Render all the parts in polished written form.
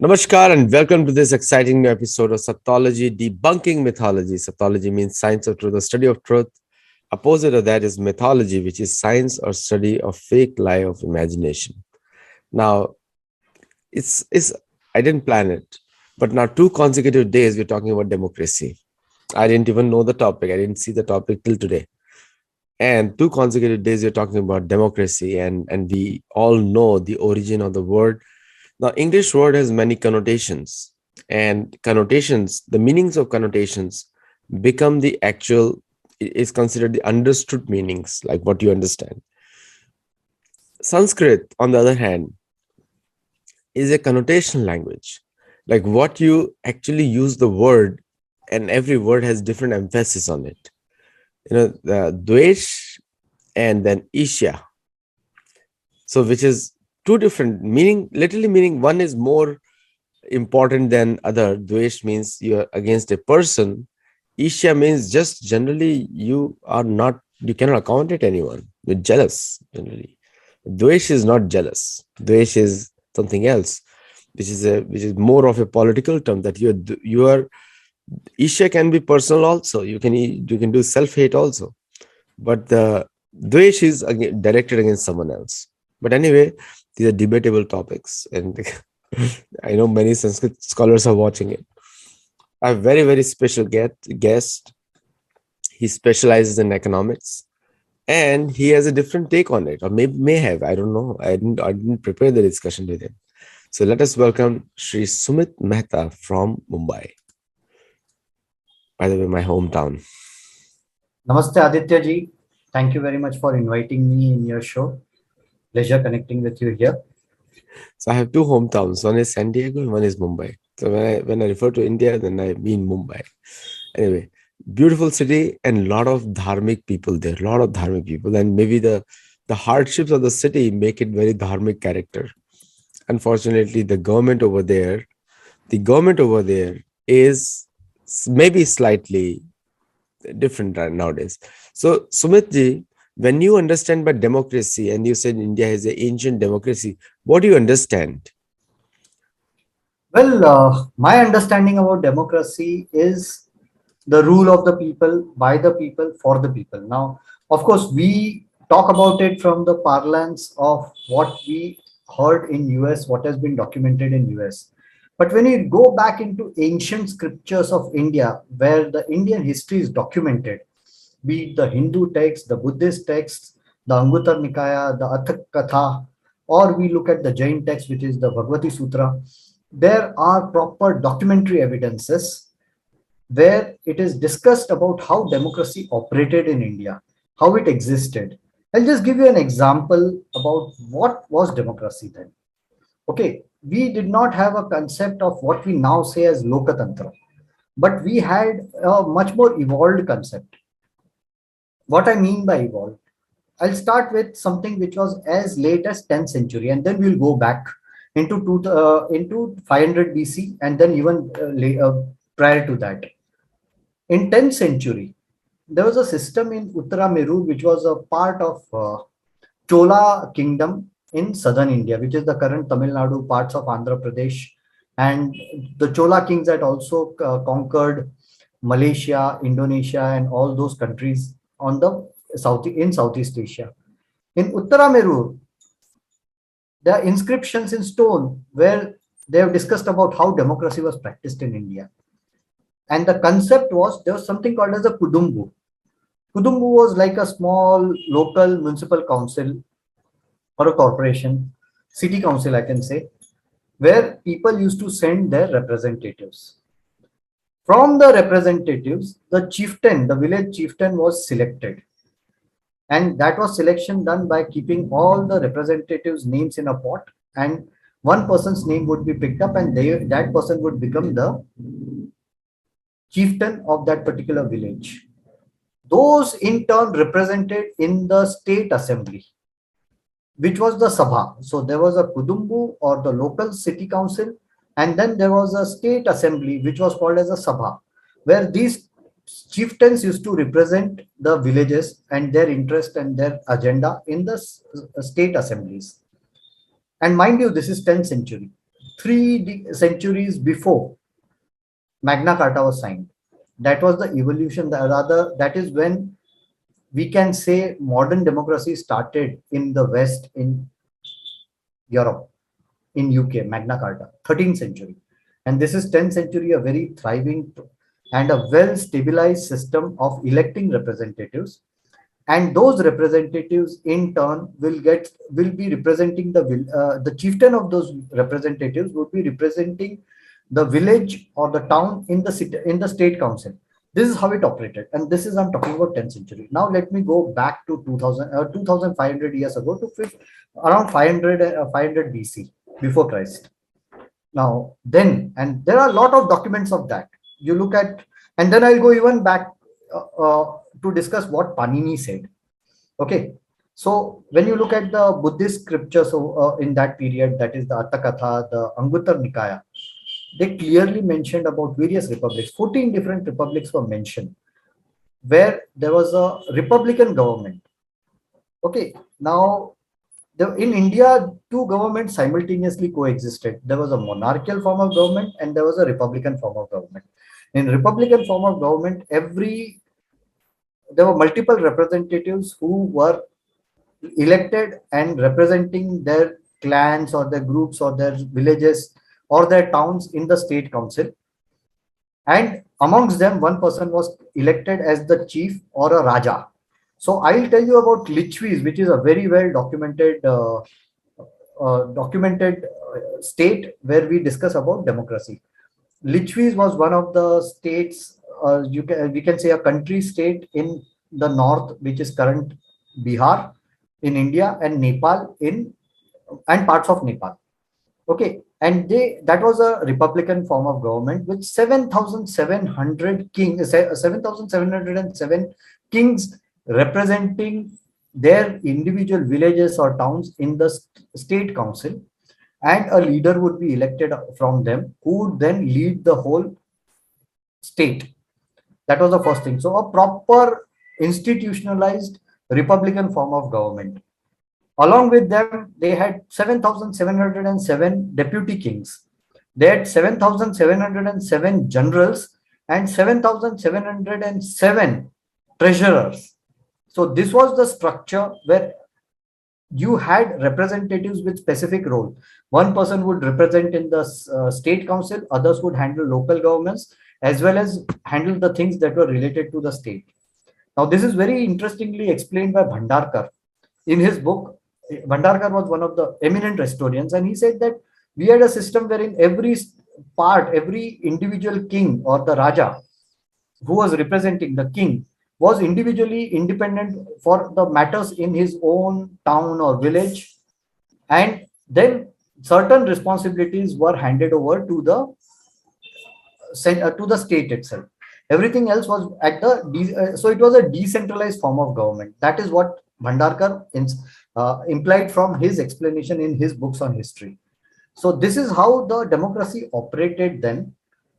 Namaskar and welcome to this exciting new episode of Sattology, debunking mythology. Sattology means science of truth, the study of truth. Opposite of that is mythology, which is science or study of fake lie of imagination. Now, it's I didn't plan it, but now 2 consecutive days we're talking about democracy. I didn't even know the topic. I didn't see the topic till today. And 2 consecutive days we're talking about democracy, and we all know the origin of the word. Now, English word has many connotations, and connotations, the meanings of connotations become the actual, is considered the understood meanings, like what you understand. Sanskrit, on the other hand, is a connotation language, like what you actually use the word, and every word has different emphasis on it. The Dvesh and then Isha. So, which is two different meaning, literally meaning one is more important than other. Dvesh means you're against a person. Isha means just generally you cannot accommodate anyone. You're jealous generally. Dvesh is not jealous. Dvesh is something else, which is more of a political term that you are. Isha can be personal also. You can do self hate also, but the Dvesh is directed against someone else. But anyway, these are debatable topics, and I know many Sanskrit scholars are watching it. A very, very special guest. He specializes in economics, and he has a different take on it, or may have. I don't know. I didn't prepare the discussion with him. So let us welcome Sri Sumeet Mehta from Mumbai. By the way, my hometown. Namaste Aditya ji. Thank you very much for inviting me in your show. Pleasure connecting with you here. So I have two hometowns. One is San Diego and one is Mumbai. So when I refer to India, then I mean Mumbai. Anyway, beautiful city and lot of dharmic people there. A lot of dharmic people, and maybe the hardships of the city make it very dharmic character. Unfortunately, the government over there is maybe slightly different nowadays. So Sumit ji, when you understand by democracy and you said India has an ancient democracy, what do you understand? Well, my understanding about democracy is the rule of the people, by the people, for the people. Now, of course, we talk about it from the parlance of what we heard in US, what has been documented in US. But when you go back into ancient scriptures of India, where the Indian history is documented, be it the Hindu text, the Buddhist text, the Anguttara Nikaya, the Athak Katha, or we look at the Jain text, which is the Bhagavati Sutra, there are proper documentary evidences where it is discussed about how democracy operated in India, how it existed. I'll just give you an example about what was democracy then. Okay, we did not have a concept of what we now say as Loktantra, but we had a much more evolved concept. What I mean by evolved, I'll start with something which was as late as 10th century, and then we'll go back into 500 BC, and then even prior to that. In 10th century, there was a system in Uttaramerur which was a part of Chola kingdom in southern India, which is the current Tamil Nadu, parts of Andhra Pradesh, and the Chola kings had also conquered Malaysia, Indonesia, and all those countries on the Southeast Asia. In Uttaramerur, there are inscriptions in stone where they have discussed about how democracy was practiced in India. And the concept was there was something called as a Kudumbu. Kudumbu was like a small local municipal council or a corporation, city council, I can say, where people used to send their representatives. From the representatives, the chieftain, the village chieftain was selected. And that was selection done by keeping all the representatives' names in a pot, and one person's name would be picked up, and that person would become the chieftain of that particular village. Those in turn represented in the state assembly, which was the Sabha. So there was a Kudumbu or the local city council, and then there was a state assembly, which was called as a Sabha, where these chieftains used to represent the villages and their interest and their agenda in the state assemblies. And mind you, this is 10th century. centuries before Magna Carta was signed. That was the evolution. Rather, that is when we can say modern democracy started in the West, in Europe, in UK, Magna Carta, 13th century. And this is 10th century, a very thriving and a well stabilized system of electing representatives, and those representatives in turn will be representing the chieftain of those representatives would be representing the village or the town in the city, in the state council. This is how it operated, and this is, I'm talking about 10th century. Now let me go back to 2000 2500 years ago to around 500 500 BC, before Christ. Now then, and there are a lot of documents of that. You look at, and then I'll go even back to discuss what Panini said. Okay, so when you look at the Buddhist scriptures in that period, that is the Atthakatha, the Anguttara Nikaya, they clearly mentioned about various republics. 14 different republics were mentioned where there was a republican government. Okay, now in India, two governments simultaneously coexisted. There was a monarchical form of government and there was a republican form of government. In republican form of government, there were multiple representatives who were elected and representing their clans or their groups or their villages or their towns in the state council. And amongst them, one person was elected as the chief or a Raja. So I'll tell you about Lichvis, which is a very well documented state where we discuss about democracy. Lichvis was one of the states, we can say a country state in the north, which is current Bihar in India, and Nepal and parts of Nepal. Okay, and that was a republican form of government with 7,707 kings representing their individual villages or towns in the state council, and a leader would be elected from them who would then lead the whole state. That was the first thing. So a proper institutionalized republican form of government. Along with them, they had 7,707 deputy kings. They had 7,707 generals and 7,707 treasurers. So this was the structure where you had representatives with specific role. One person would represent in the state council, others would handle local governments, as well as handle the things that were related to the state. Now, this is very interestingly explained by Bhandarkar in his book. Bhandarkar was one of the eminent historians, and he said that we had a system wherein every individual king or the Raja who was representing the king was individually independent for the matters in his own town or village, and then certain responsibilities were handed over to the state itself. Everything else was at so it was a decentralized form of government. That is what Bhandarkar implied from his explanation in his books on history. So this is how the democracy operated then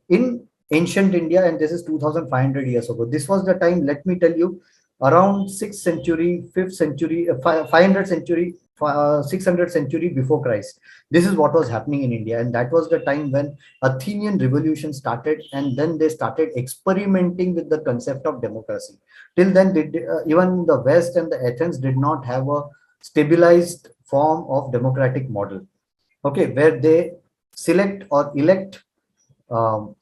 in ancient India, and this is 2,500 years ago. This was the time, let me tell you, around 6th century, 5th century, 500 century, 600 century before Christ. This is what was happening in India, and that was the time when Athenian revolution started, and then they started experimenting with the concept of democracy. Till then, even the West and the Athens did not have a stabilized form of democratic model. Okay, where they select or elect um,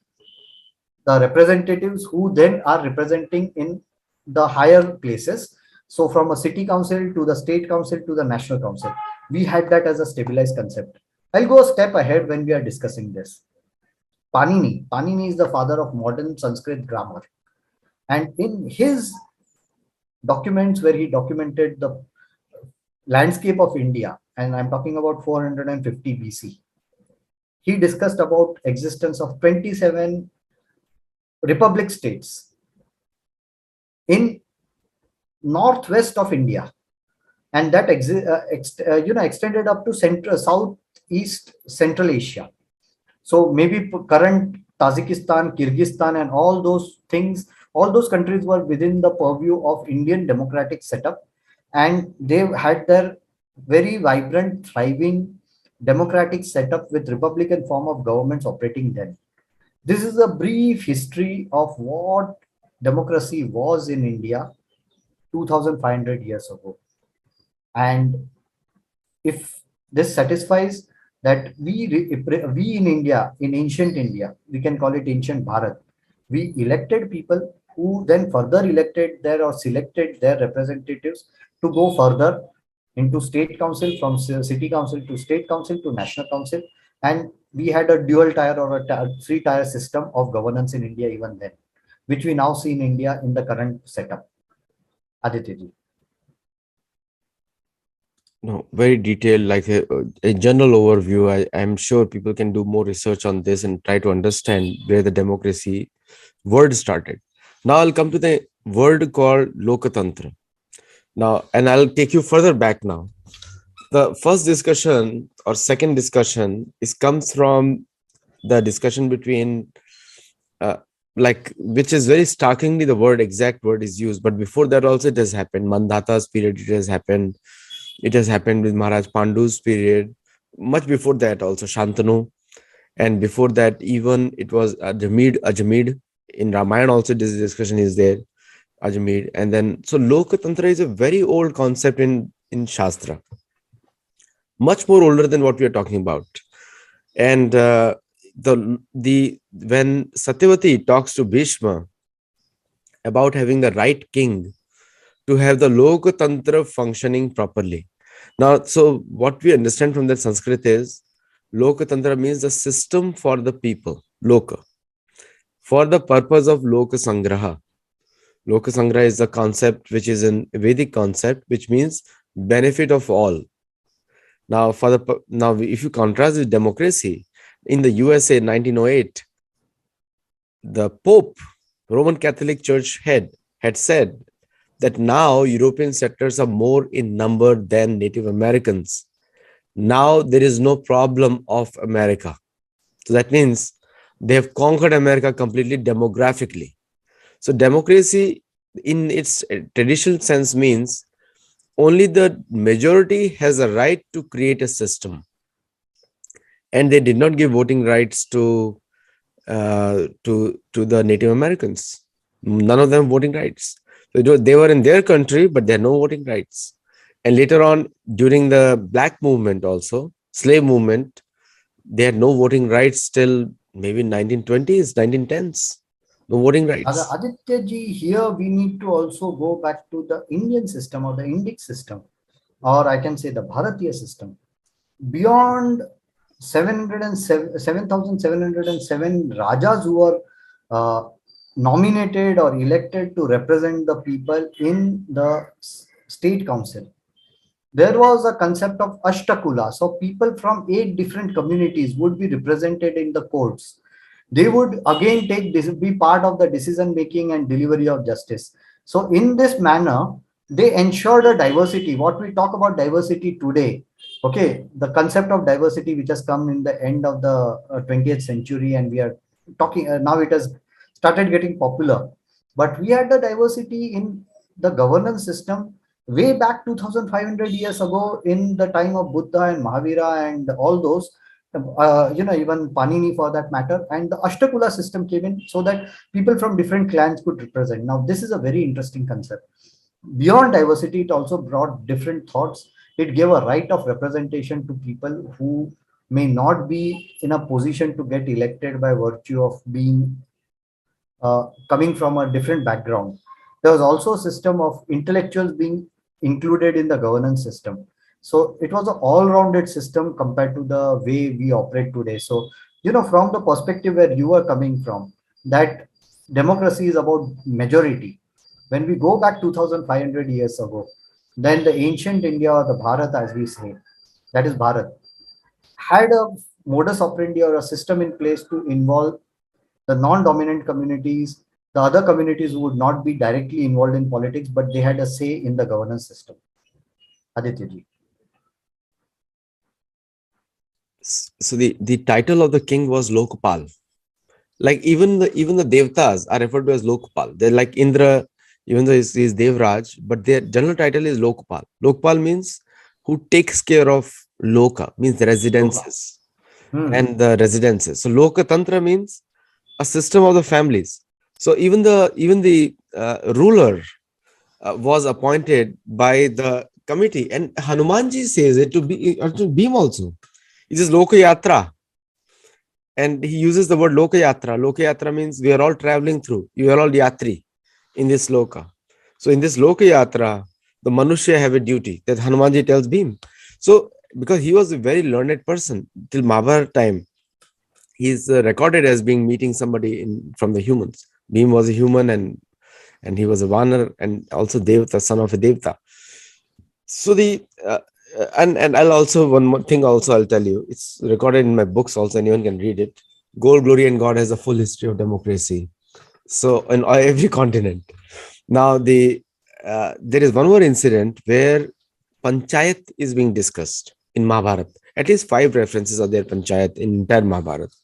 the representatives who then are representing in the higher places. So from a city council to the state council to the national council, we had that as a stabilized concept. I'll go a step ahead when we are discussing this. Panini is the father of modern Sanskrit grammar. And in his documents where he documented the landscape of India, and I'm talking about 450 BC, he discussed about existence of 27 republic states in northwest of India, and that extended up to southeast Central Asia. So maybe current Tajikistan, Kyrgyzstan, and all those things, all those countries were within the purview of Indian democratic setup, and they had their very vibrant, thriving democratic setup with republican form of governments operating then. This is a brief history of what democracy was in India 2500 years ago. And if this satisfies that we in India, in ancient India, we can call it ancient Bharat, we elected people who then further elected their or selected their representatives to go further into state council, from city council to state council to national council. And we had a dual tier or a three tier system of governance in India even then, which we now see in India in the current setup. Aditya. No, very detailed, like a general overview. I'm sure people can do more research on this and try to understand where the democracy word started. Now I'll come to the word called Loktantra. Now, and I'll take you further back now. The first discussion or second discussion is comes from the discussion between uh, like which is very starkingly the word exact word is used, but before that also it has happened. Mandata's period, it has happened with Maharaj Pandu's period. Much before that also Shantanu, and before that even it was Ajamid. In Ramayana also this discussion is there, Ajamid. And then so Lokatantra is a very old concept in Shastra, much more older than what we are talking about. And the when Satyavati talks to Bhishma about having the right king to have the Lokatantra functioning properly. Now, so what we understand from that Sanskrit is Lokatantra means the system for the people, Loka, for the purpose of Loka Sangraha. Loka Sangraha is the concept which is an Vedic concept, which means benefit of all. Now, now, if you contrast with democracy in the USA 1908, the Pope, Roman Catholic Church head, had said that now European settlers are more in number than Native Americans. Now there is no problem of America. So that means they have conquered America completely demographically. So democracy in its traditional sense means only the majority has a right to create a system. And they did not give voting rights to the Native Americans. None of them voting rights. So they were in their country, but they had no voting rights. And later on, during the Black movement, also slave movement, they had no voting rights till maybe 1920s, 1910s. No voting rights. Aditya ji, here we need to also go back to the Indian system or the Indic system, or I can say the Bharatiya system. Beyond 7,707 Rajas who were uh, nominated or elected to represent the people in the state council, there was a concept of Ashtakula. So people from 8 different communities would be represented in the courts. They would again be part of the decision making and delivery of justice. So in this manner, they ensured a diversity. What we talk about diversity today, okay, the concept of diversity which has come in the end of the 20th century, and we are talking now it has started getting popular. But we had the diversity in the governance system way back 2500 years ago, in the time of Buddha and Mahavira and all those, even Panini for that matter. And the Ashtakula system came in so that people from different clans could represent. Now, this is a very interesting concept. Beyond diversity, it also brought different thoughts. It gave a right of representation to people who may not be in a position to get elected by virtue of being coming from a different background. There was also a system of intellectuals being included in the governance system. So it was an all-rounded system compared to the way we operate today. So, from the perspective where you are coming from, that democracy is about majority. When we go back 2500 years ago, then the ancient India, or the Bharat as we say, that is Bharat, had a modus operandi or a system in place to involve the non-dominant communities, the other communities who would not be directly involved in politics, but they had a say in the governance system. Aditya ji. So the title of the king was Lokpal. Like even the Devtas are referred to as Lokpal. They're like Indra, even though he's Devraj, but their general title is Lokpal. Lokpal means who takes care of Loka means the Loka. residences Hmm. and the residences. So Lokatantra means a system of the families. So even the ruler was appointed by the committee, and Hanumanji says it to Bhim also. It is Loka Yatra, and he uses the word Loka Yatra. Loka Yatra means we are all traveling through. You are all yatri in this Loka. So in this Loka Yatra, the Manushya have a duty that Hanumanji tells Bhim. So because he was a very learned person till Mahabharat time, he is recorded as being meeting somebody from the humans. Bhim was a human, and he was a Vanar and also Devata, son of a Devata. So and I'll also one more thing also I'll tell you. It's recorded in my books also. Anyone can read it. Gold, Glory, and God has a full history of democracy. So in every continent. Now there is one more incident where panchayat is being discussed in Mahabharat. At least five references are there panchayat in entire Mahabharat,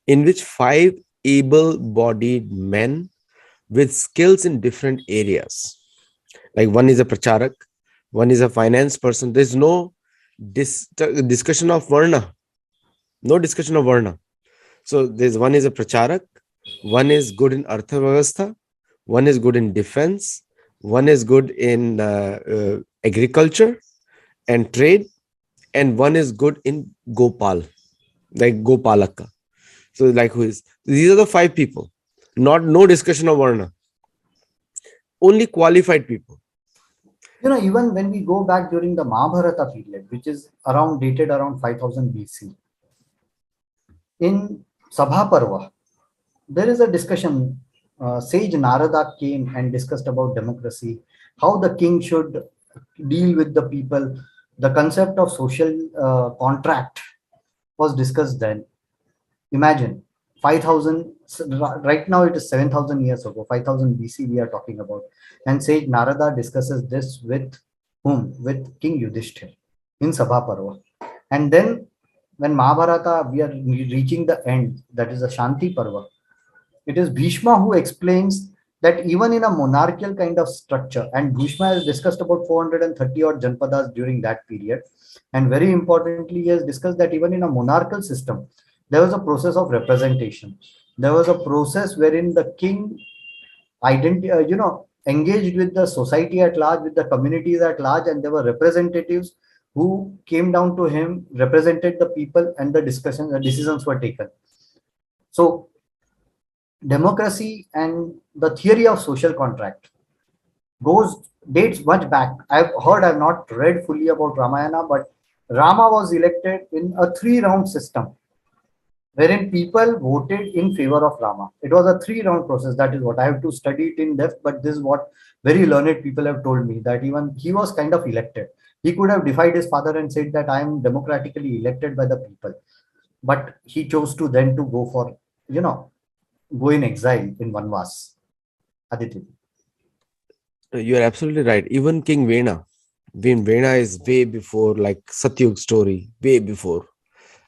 in which five able-bodied men with skills in different areas. Like one is a pracharak, one is a finance person. There's no discussion of varna, no discussion of varna. So there's one is a pracharak, one is good in artha one is good in defense, one is good in agriculture and trade, and one is good in gopal, like gopalaka. So like who is these are the five people, not no discussion of varna, only qualified people. Even when we go back during the Mahabharata period, which is around dated around 5000 BC, in Sabha Parva, there is a discussion. Sage Narada came and discussed about democracy, how the king should deal with the people. The concept of social contract was discussed then. Imagine 5000, right now it is 7000 years ago, 5000 BC we are talking about. And Sage Narada discusses this with whom? With King Yudhishthir in Sabha Parva. And then when Mahabharata, we are reaching the end, that is the Shanti Parva. It is Bhishma who explains that even in a monarchical kind of structure, and Bhishma has discussed about 430 odd Janpadas during that period, and very importantly, he has discussed that even in a monarchical system, there was a process of representation. There was a process wherein the king engaged with the society at large, with the communities at large, and there were representatives who came down to him, represented the people, and the decisions were taken. So democracy and the theory of social contract goes dates much back. I've not read fully about Ramayana, but Rama was elected in a three-round system wherein people voted in favor of Rama. It was a three-round process. That is what I have to study it in depth, but this is what very learned people have told me, that even he was kind of elected. He could have defied his father and said that I am democratically elected by the people, but he chose to then to go for, you know, go in exile in Vanvas. Aditya. You're absolutely right. Even King Vena is way before like Satyug story, way before.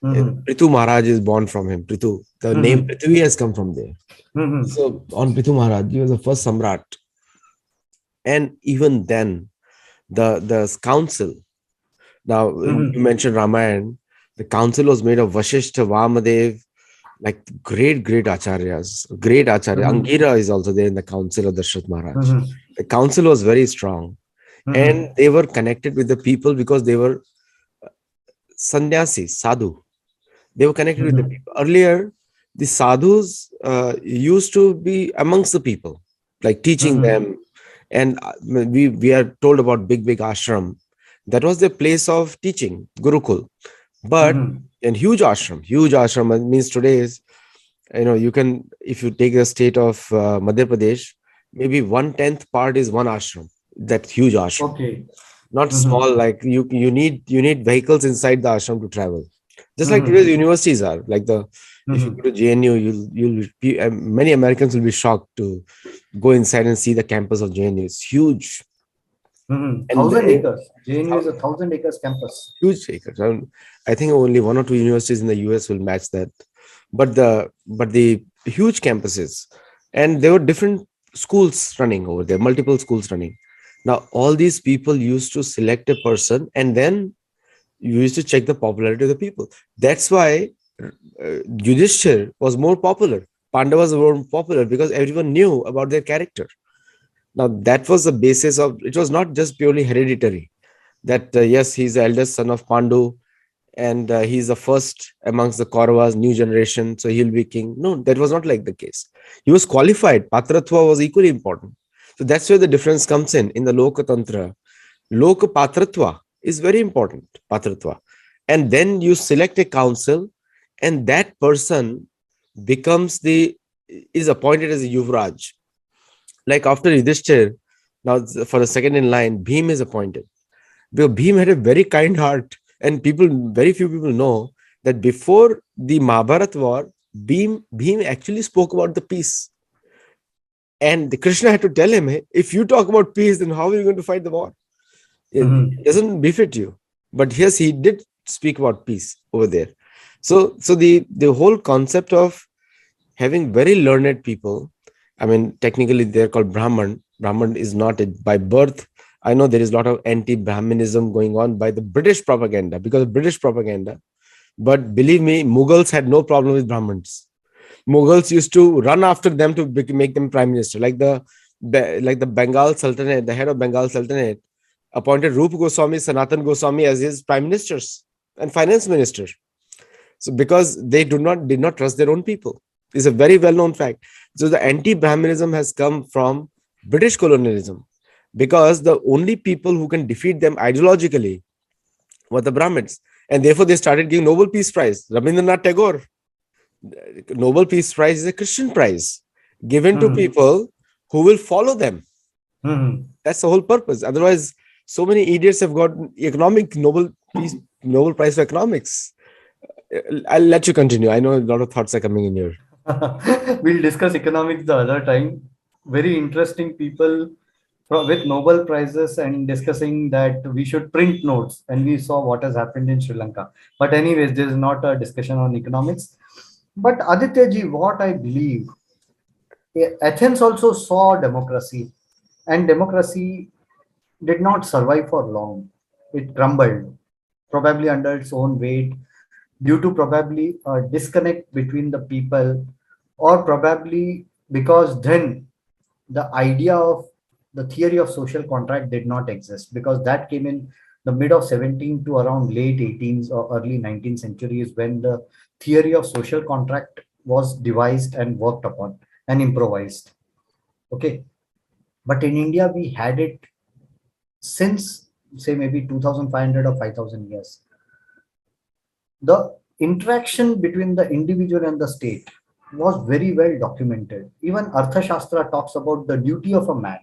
Mhm. Prithu Maharaj is born from him. Prithu, the name Mhm. Prithvi has come from there. Mhm. So on Prithu Maharaj, he was the first Samrat. And even then, the council. Now you Mhm. mentioned Ramayana. The council was made of Vasishtha, Vamadev, like great acharyas, great acharya. Mhm. Angira is also there in the council of Dashrath Maharaj. Mhm. The council was very strong, and Mhm. they were connected with the people because they were sannyasi, sadhu. They were connected with the Mhm. people. Earlier, the sadhus used to be amongst the people, like teaching Mhm. them. And we are told about big ashram. That was the place of teaching, Gurukul. But Mhm. in huge ashram means today is, you can, if you take the state of Madhya Pradesh, maybe 1/10 part is one ashram, that huge ashram, Okay. not Mhm. small. Like you need vehicles inside the ashram to travel, just like today's Mhm. universities are. Like the if you Mhm. go to JNU, you'll be, many Americans will be shocked to go inside and see the campus of JNU. It's huge, Mhm. and 1,000 acres. JNU is a 1,000 acres campus. huge acres. I think only one or two universities in the US will match that. But the huge campuses, and there were different schools running over there, multiple schools running. Now all these people used to select a person, and then You used to check the popularity of the people. That's why Yudhishthir was more popular. Pandavas were more popular because everyone knew about their character. Now, that was the basis of it, was not just purely hereditary. That, yes, he's the eldest son of Pandu, and he's the first amongst the Kauravas, new generation, so he'll be king. No, that was not like the case. He was qualified. Patratva was equally important. So that's where the difference comes in the Lokatantra. Loka Patratva is very important, Patratva. And then you select a council, and that person becomes is appointed as a Yuvraj. Like after Yudhishthir, now for the second in line, Bhim is appointed. Because Bhim had a very kind heart, and very few people know that before the Mahabharat war, Bhim actually spoke about the peace. And the Krishna had to tell him, "Hey, if you talk about peace, then how are you going to fight the war? It Mhm. doesn't befit you." But yes, he did speak about peace over there. So the whole concept of having very learned people, I mean, technically they're called Brahman. Brahman is not by birth. I know there is a lot of anti-Brahmanism going on by the British propaganda, because of British propaganda. But believe me, Mughals had no problem with Brahmins. Mughals used to run after them to make them prime minister. Like the Bengal Sultanate, the head of Bengal Sultanate appointed Rup Goswami, Sanatan Goswami as his prime ministers and finance minister. So because they did not trust their own people. It's a very well-known fact. So the anti-Brahmanism has come from British colonialism, because the only people who can defeat them ideologically were the Brahmins. And therefore they started giving Nobel Peace Prize. Rabindranath Tagore, Nobel Peace Prize is a Christian prize given to Mhm. people who will follow them. Mhm. That's the whole purpose. Otherwise, so many idiots have got economic Nobel Prize for economics. I'll let you continue. I know a lot of thoughts are coming in here. We'll discuss economics the other time. Very interesting people with Nobel Prizes and discussing that we should print notes. And we saw what has happened in Sri Lanka. But, anyways, this is not a discussion on economics. But, Aditya ji, what I believe, Athens also saw democracy, and democracy did not survive for long. It crumbled, probably under its own weight, due to probably a disconnect between the people, or probably because then the idea of the theory of social contract did not exist, because that came in the mid of 17th to around late 18th or early 19th centuries, when the theory of social contract was devised and worked upon and improvised. Okay, but in India we had it since, say, maybe 2500 or 5000 years. The interaction between the individual and the state was very well documented. Even Arthashastra talks about the duty of a man.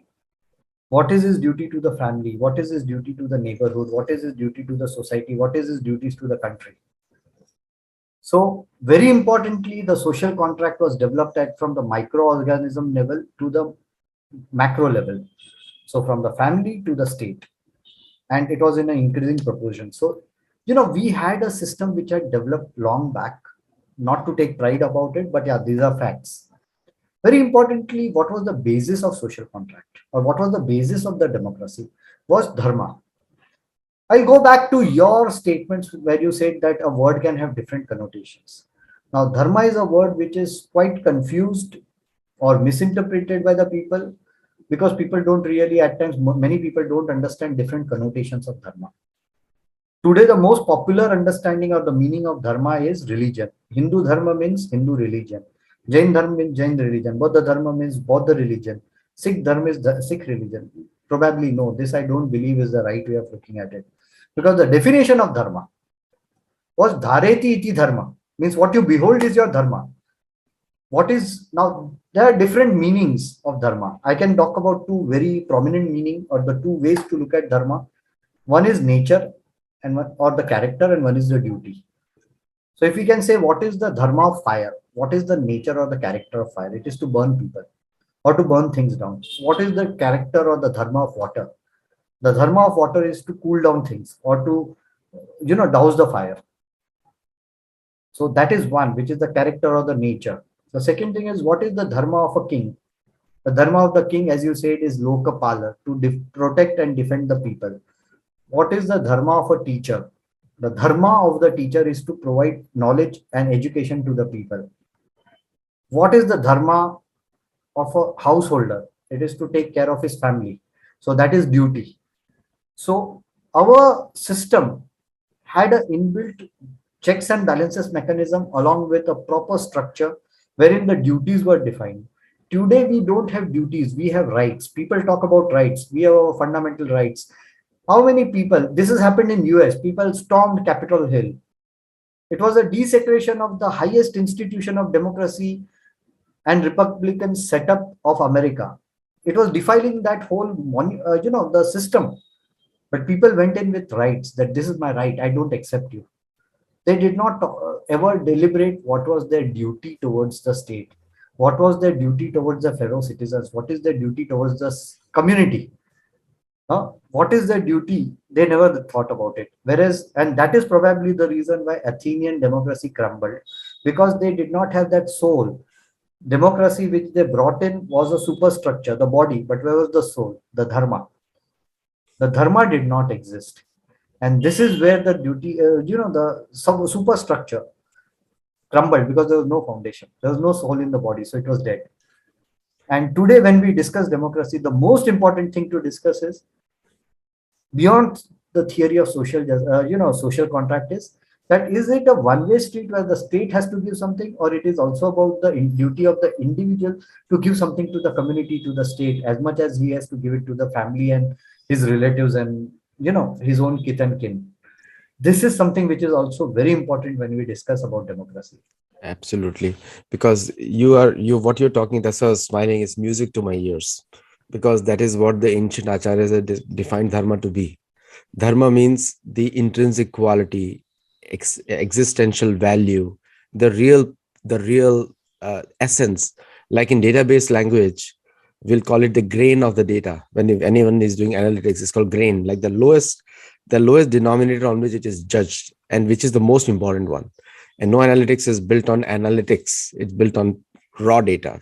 What is his duty to the family? What is his duty to the neighborhood? What is his duty to the society? What is his duties to the country? So, very importantly, the social contract was developed from the microorganism level to the macro level. So, from the family to the state, and it was in an increasing proportion. So, we had a system which had developed long back, not to take pride about it, but yeah, these are facts. Very importantly, what was the basis of social contract, or what was the basis of the democracy? Was dharma. I'll go back to your statements where you said that a word can have different connotations. Now, dharma is a word which is quite confused or misinterpreted by the people, because people don't really, at times, many people don't understand different connotations of dharma. Today, the most popular understanding of the meaning of dharma is religion. Hindu dharma means Hindu religion. Jain dharma means Jain religion. Buddha dharma means Buddha religion. Sikh dharma is the Sikh religion. Probably no, this I don't believe is the right way of looking at it. Because the definition of dharma was dhareti iti dharma, means what you behold is your dharma. What is now, there are different meanings of dharma. I can talk about two very prominent meaning, or the two ways to look at dharma. One is nature, and one, or the character, and one is the duty. So if we can say, what is the dharma of fire, what is the nature or the character of fire? It is to burn people or to burn things down. What is the character or the dharma of water? The dharma of water is to cool down things, or to douse the fire. So that is one, which is the character or the nature. The second thing is, what is the dharma of a king? The dharma of the king, as you said, is Lokapala, to protect and defend the people. What is the dharma of a teacher? The dharma of the teacher is to provide knowledge and education to the people. What is the dharma of a householder? It is to take care of his family. So that is duty. So our system had an inbuilt checks and balances mechanism along with a proper structure wherein the duties were defined. Today we don't have duties, we have rights. People talk about rights. We have our fundamental rights. How many people? This has happened in US. People stormed Capitol Hill. It was a desecration of the highest institution of democracy and Republican setup of America. It was defiling that whole, the system. But people went in with rights that this is my right. I don't accept you. They did not ever deliberate what was their duty towards the state, what was their duty towards the fellow citizens, what is their duty towards the community. What is their duty? They never thought about it. Whereas, and that is probably the reason why Athenian democracy crumbled, because they did not have that soul. Democracy which they brought in was a superstructure, the body, but where was the soul, the dharma? The dharma did not exist. And this is where the duty, the superstructure crumbled because there was no foundation. There was no soul in the body, so it was dead. And today, when we discuss democracy, the most important thing to discuss is beyond the theory of social contract is that is it a one-way street where the state has to give something, or it is also about the duty of the individual to give something to the community, to the state, as much as he has to give it to the family and his relatives and his own kith and kin. This is something which is also very important when we discuss about democracy. Absolutely, because you what you're talking. That's why I was smiling. Is music to my ears, because that is what the ancient acharyas had defined dharma to be. Dharma means the intrinsic quality, existential value, the real essence. Like in database language, we'll call it the grain of the data. When if anyone is doing analytics, it's called grain, like the lowest denominator on which it is judged, and which is the most important one. And no analytics is built on analytics; it's built on raw data.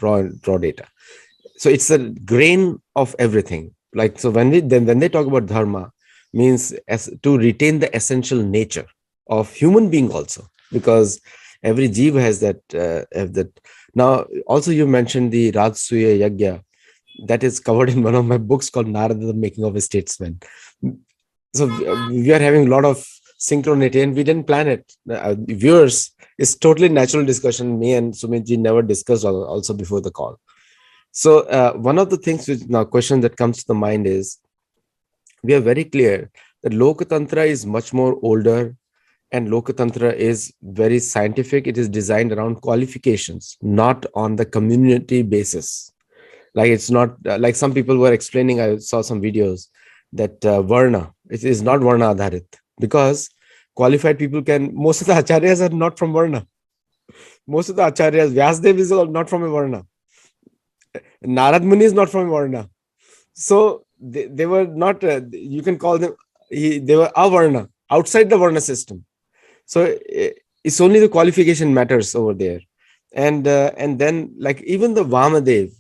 So it's the grain of everything. Like, so when they talk about dharma, means as to retain the essential nature of human being also, because every jiva has that have that. Now also you mentioned the rajsuya yagya, that is covered in one of my books called Narada, the making of a statesman. So we are having a lot of synchronity, and we didn't plan it. Viewers, it's totally natural discussion. Me and Sumit ji never discussed also before the call. So one of the things which now question that comes to the mind is, we are very clear that Loktantra is much more older, and Loktantra is very scientific. It is designed around qualifications, not on the community basis. Like, it's not like some people were explaining. I saw some videos that Varna, it is not Varna Adharit, because qualified people can, most of the acharyas are not from Varna. Most of the acharyas, Vyasdev is not from a Varna. Narad Muni is not from Varna. So they were not, you can call them, they were avarna, outside the Varna system. So it's only the qualification matters over there. And then, like, even the Vamadev,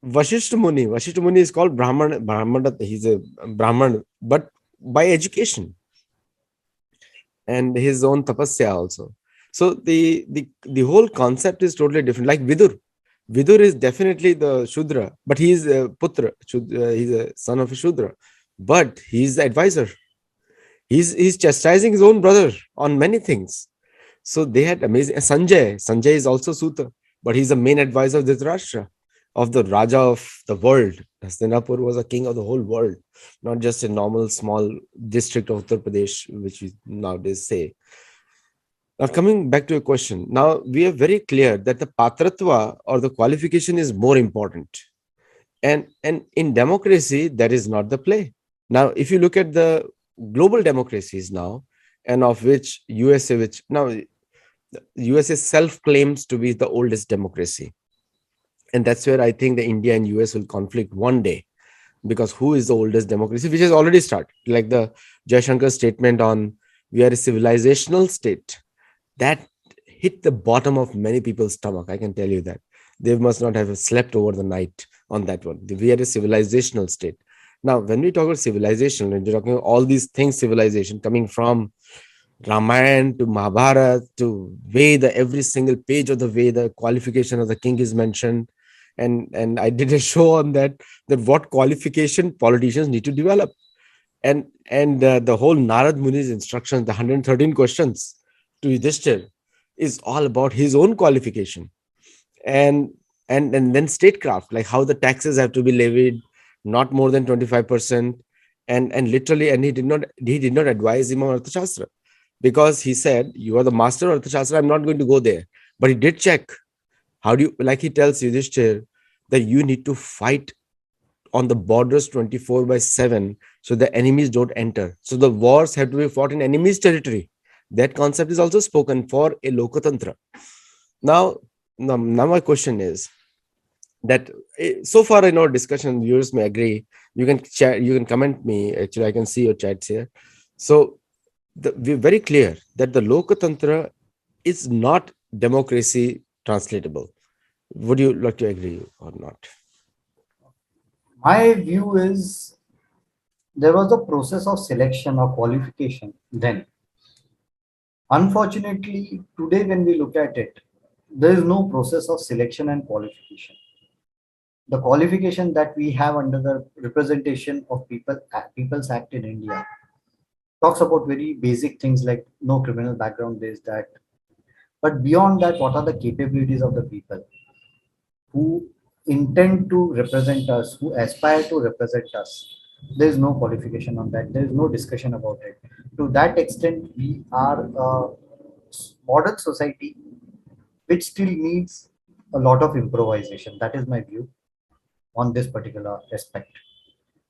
Vashishta Muni is called Brahman, he's a Brahman, but by education and his own tapasya also. So the whole concept is totally different. Like Vidur is definitely the Shudra, but he is a Putra. He's a son of a Shudra, but he's the advisor. He's chastising his own brother on many things. So they had amazing. Sanjay is also Suta, but he's the main advisor of Dhritarashtra, of the Raja of the world. Hastinapur was a king of the whole world, not just a normal small district of Uttar Pradesh, which we nowadays say. Now, coming back to a question, now we are very clear that the patratva or the qualification is more important. And in democracy, that is not the play. Now, if you look at the global democracies now, and of which USA, which now USA self claims to be the oldest democracy. And that's where I think the India and US will conflict one day, because who is the oldest democracy, which has already started. Like the Jaishankar statement on we are a civilizational state, that hit the bottom of many people's stomach. I can tell you that they must not have slept over the night on that one. We are a civilizational state. Now, when we talk about civilization, when you're talking about all these things, civilization coming from Ramayana to Mahabharat to Veda, every single page of the Veda, qualification of the king is mentioned. And I did a show on that what qualification politicians need to develop. And the whole Narad Muni's instructions, the 113 questions to Yudhishthir, is all about his own qualification. And and then statecraft, like how the taxes have to be levied, not more than 25%. And literally, and he did not advise him on Arthashastra, because he said, you are the master of Arthashastra, I'm not going to go there. But he did check. How do you, like he tells Yudhishthir that you need to fight on the borders 24/7, so the enemies don't enter. So the wars have to be fought in enemy's territory. That concept is also spoken for a Lokatantra. Now, now my question is that, so far in our discussion, viewers may agree. You can chat, you can comment me. Actually, I can see your chats here. So we're very clear that the Lokatantra is not democracy translatable. Would you like to agree or not? My view is there was a process of selection or qualification then. Unfortunately, today when we look at it, there is no process of selection and qualification. The qualification that we have under the Representation of People's Act in India talks about very basic things like no criminal background, this, that. But beyond that, what are the capabilities of the people who intend to represent us, who aspire to represent us? There is no qualification on that. There is no discussion about it. To that extent, we are a modern society which still needs a lot of improvisation. That is my view on this particular aspect.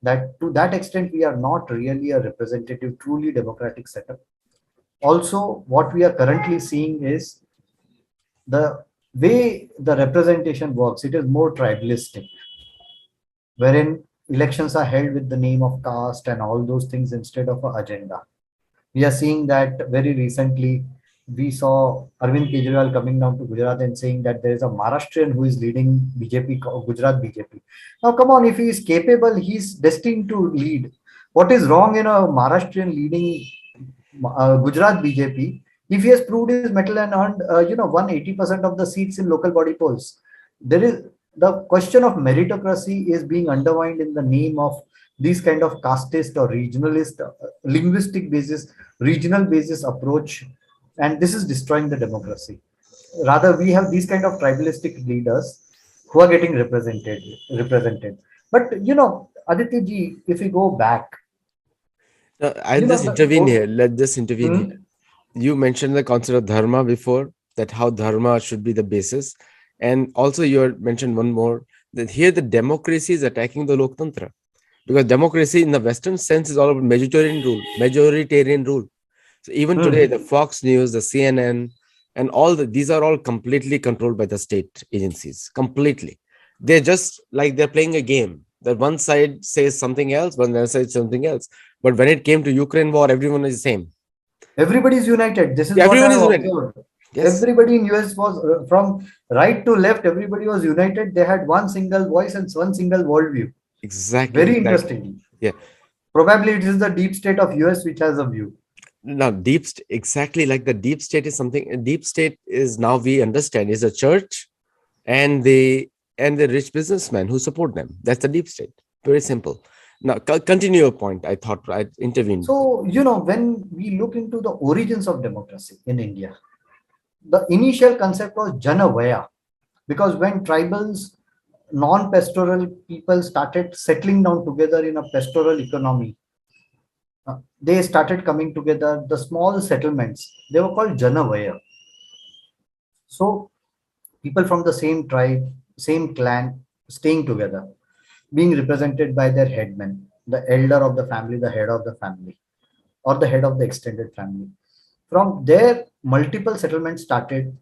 That to that extent, we are not really a representative, truly democratic setup. Also, what we are currently seeing is the way the representation works. It is more tribalistic, wherein elections are held with the name of caste and all those things instead of an agenda. We are seeing that very recently. We saw Arvind Kejriwal coming down to Gujarat and saying that there is a Maharashtrian who is leading BJP, Gujarat BJP. Now, come on, if he is capable, he is destined to lead. What is wrong in a Maharashtrian leading Gujarat BJP if he has proved his mettle and earned, 180% of the seats in local body polls? There is the question of meritocracy is being undermined in the name of these kind of casteist or regionalist, linguistic basis, regional basis approach, and this is destroying the democracy. Rather, we have these kind of tribalistic leaders who are getting represented. But Aditya ji, if we go back, I'll just the intervene here. Let's just intervene here. hmm, You mentioned the concept of dharma before, that how dharma should be the basis. And also you had mentioned one more, that here the democracy is attacking the Loktantra. Because democracy in the Western sense is all about majoritarian rule. So even today, the hmm, Fox News, the CNN, and all these are all completely controlled by the state agencies. Completely. They're just like they're playing a game. That one side says something else, one other side something else. But when it came to Ukraine war, everyone is the same. everybody is united. This is Yeah, what I everyone have is united. observed. Yes, Everybody in US was from right to left. Everybody was united. They had one single voice and one single worldview. exactly. Very Like, interestingly, yeah. probably it is the deep state of US which has a view. Now, exactly like the deep state is something. A deep state is, now we understand, is a church and the rich businessmen who support them. That's the deep state. Very simple. Now, continue your point. I thought I intervened. So, when we look into the origins of democracy in India, the initial concept was Janavaya, because when tribals, non-pastoral people started settling down together in a pastoral economy, they started coming together. The small settlements, they were called Janavaya. So people from the same tribe, same clan, staying together, being represented by their headman, the elder of the family, the head of the family, or the head of the extended family. From there, multiple settlements started,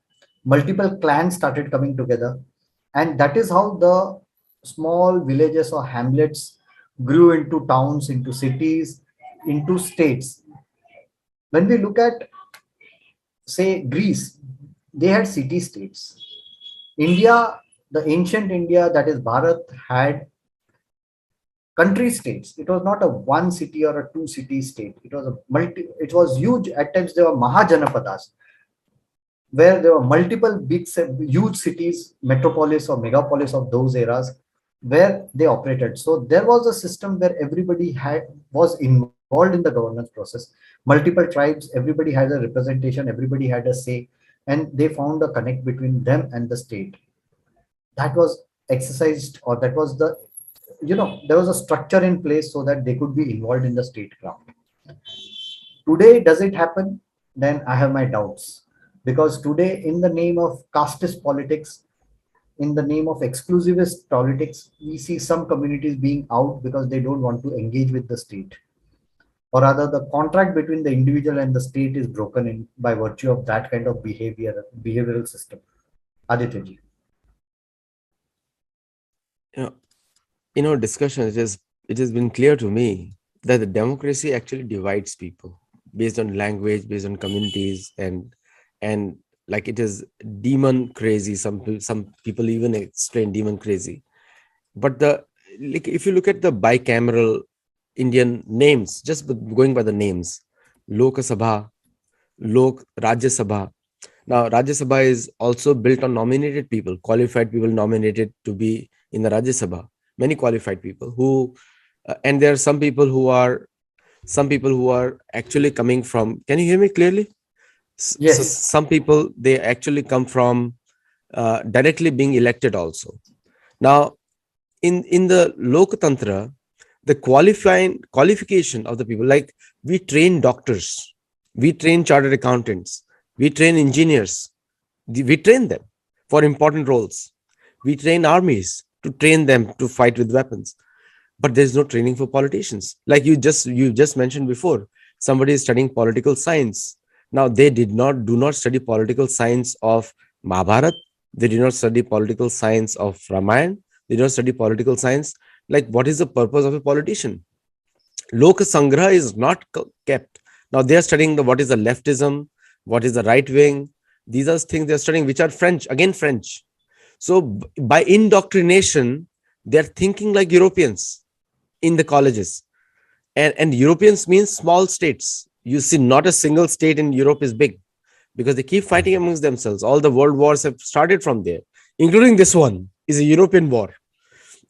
multiple clans started coming together, and that is how the small villages or hamlets grew into towns, into cities, into states. When we look at, say, Greece, they had city states. India, the ancient India, that is Bharat, had country states. It was not a one city or a two city state. It was a multi. It was huge. At times there were Mahajanapadas, where there were multiple huge cities, metropolis or megapolis of those eras, where they operated. So there was a system where everybody had was involved in the governance process. Multiple tribes, everybody had a representation, everybody had a say, and they found a connect between them and the state. That was exercised, or that was the, there was a structure in place so that they could be involved in the statecraft. Today, does it happen? Then I have my doubts. Because today, in the name of casteist politics, in the name of exclusivist politics, we see some communities being out because they don't want to engage with the state. Or rather, the contract between the individual and the state is broken in by virtue of that kind of behavioral system. Aditya ji. You know, in our discussion, it has been clear to me that the democracy actually divides people based on language, based on communities, and like it is demon crazy. Some people even explain demon crazy. But the like if you look at the bicameral Indian names, just going by the names, Loka Sabha, Rajya Sabha. Now, Rajya Sabha is also built on nominated people, qualified people nominated to be in the Rajya Sabha. Many qualified people who, and there are some people who are actually coming from. Can you hear me clearly? So Yes. some people they actually come from directly being elected also. Now, in the Loktantra, the qualification of the people, like we train doctors, we train chartered accountants, we train engineers, we train them for important roles, we train armies to train them to fight with weapons, but there's no training for politicians. Like you just mentioned before, somebody is studying political science. Now they do not study political science of Mahabharat, they did not study political science of Ramayana, they don't study political science. Like, what is the purpose of a politician? Loka Sangraha is not kept. Now they are studying what is the leftism, what is the right wing. These are things they are studying, which are French, again French. So by indoctrination, they are thinking like Europeans in the colleges. And Europeans means small states. You see, not a single state in Europe is big because they keep fighting amongst themselves. All the world wars have started from there, including this one is a European war.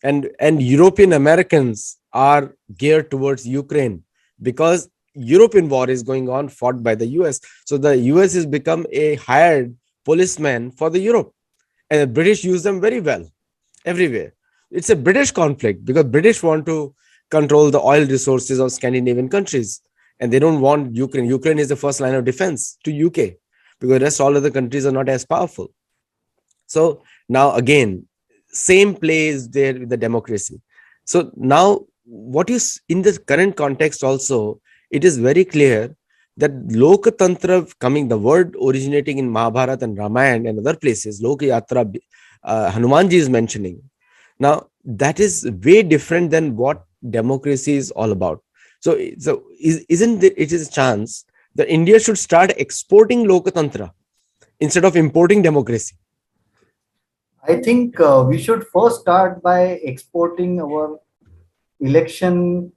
And European Americans are geared towards Ukraine because European war is going on, fought by the US. So the US has become a hired policeman for the Europe, and the British use them very well everywhere. It's a British conflict because British want to control the oil resources of Scandinavian countries, and they don't want Ukraine. Ukraine is the first line of defense to UK because the rest all other countries are not as powerful. So now again, same play is there with the democracy. So now, in the current context also, it is very clear that Lokatantra coming, the word originating in Mahabharat and Ramayana and other places, Lokayatra, Hanumanji is mentioning. Now, that is way different than what democracy is all about. So isn't it is a chance that India should start exporting Lokatantra instead of importing democracy? I think we should first start by exporting our election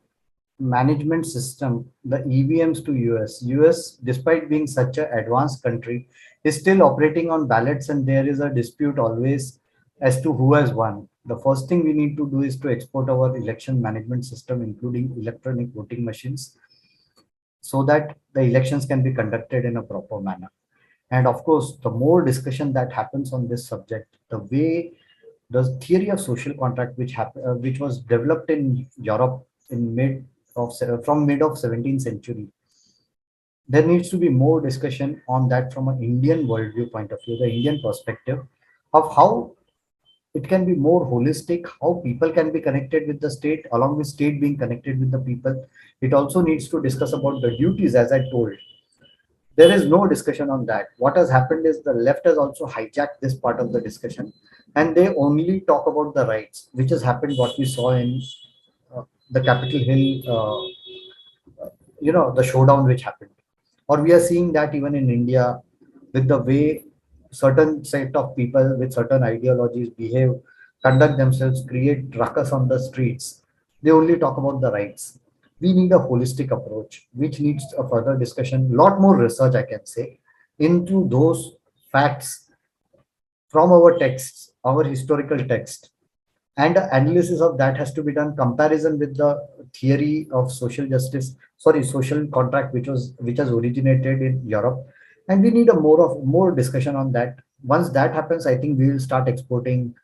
management system, the EVMs, to US. US, despite being such an advanced country, is still operating on ballots, and there is a dispute always as to who has won. The first thing we need to do is to export our election management system, including electronic voting machines, so that the elections can be conducted in a proper manner. And of course, the more discussion that happens on this subject, the way the theory of social contract, which was developed in Europe in mid of 17th century, there needs to be more discussion on that from an Indian worldview point of view, the Indian perspective of how it can be more holistic, how people can be connected with the state, along with state being connected with the people. It also needs to discuss about the duties, as I told. There is no discussion on that. What has happened is the left has also hijacked this part of the discussion, and they only talk about the rights, which has happened what we saw in the Capitol Hill, the showdown which happened. Or we are seeing that even in India, with the way certain set of people with certain ideologies behave, conduct themselves, create ruckus on the streets. They only talk about the rights. We need a holistic approach, which needs a further discussion, lot more research, I can say, into those facts from our texts, our historical text, and the analysis of that has to be done. Comparison with the theory of social justice, sorry, social contract, which has originated in Europe, and we need a more discussion on that. Once that happens, I think we will start exporting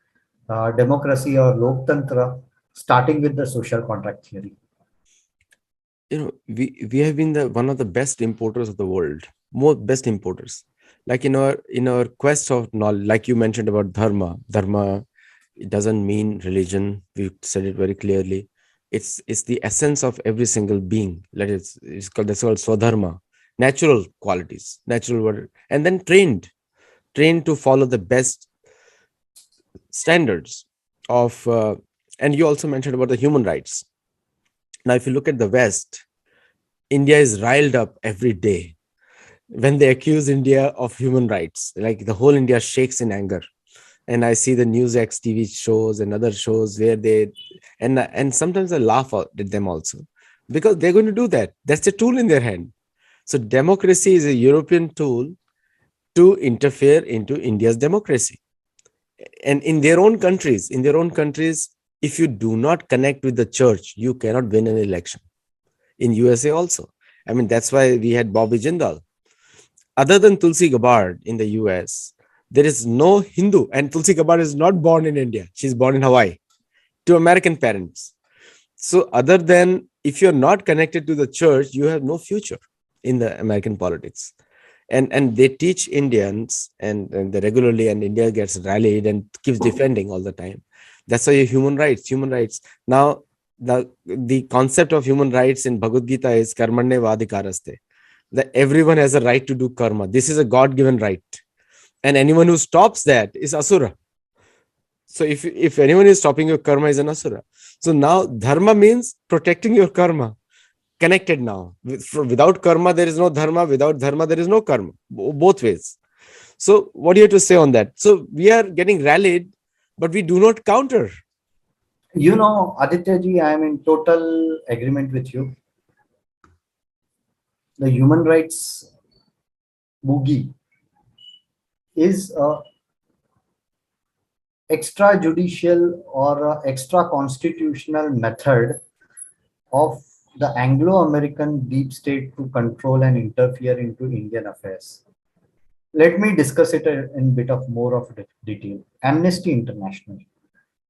democracy or Loktantra, starting with the social contract theory. We have been the one of the best importers of the world, more best importers. Like in our quest of knowledge, like you mentioned about dharma, it doesn't mean religion. We said it very clearly. It's the essence of every single being. It's called, that's called swadharma, natural qualities, natural word, and then trained to follow the best standards of. And you also mentioned about the human rights. Now, if you look at the West, India is riled up every day when they accuse India of human rights. Like the whole India shakes in anger. And I see the News X TV shows and other shows where and sometimes I laugh at them also, because they're going to do that. That's a tool in their hand. So democracy is a European tool to interfere into India's democracy. And in their own countries, if you do not connect with the church, you cannot win an election. In USA also. I mean, that's why we had Bobby Jindal. Other than Tulsi Gabbard in the US, there is no Hindu, and Tulsi Gabbard is not born in India. She's born in Hawaii to American parents. So, other than, if you're not connected to the church, you have no future in the American politics. And they teach Indians, and they regularly, and India gets rallied and keeps defending all the time. That's why human rights. Now, the concept of human rights in Bhagavad Gita is karmanye vadikaraste, that everyone has a right to do karma. This is a God-given right. And anyone who stops that is asura. So if anyone is stopping your karma, is an asura. So now dharma means protecting your karma. Connected now. Without karma, there is no dharma. Without dharma, there is no karma. Both ways. So what do you have to say on that? So we are getting rallied, but we do not counter. Aditya ji, I am in total agreement with you. The human rights boogie is a extrajudicial or a extra constitutional method of the Anglo-American deep state to control and interfere into Indian affairs. Let me discuss it in bit of more of detail. Amnesty International,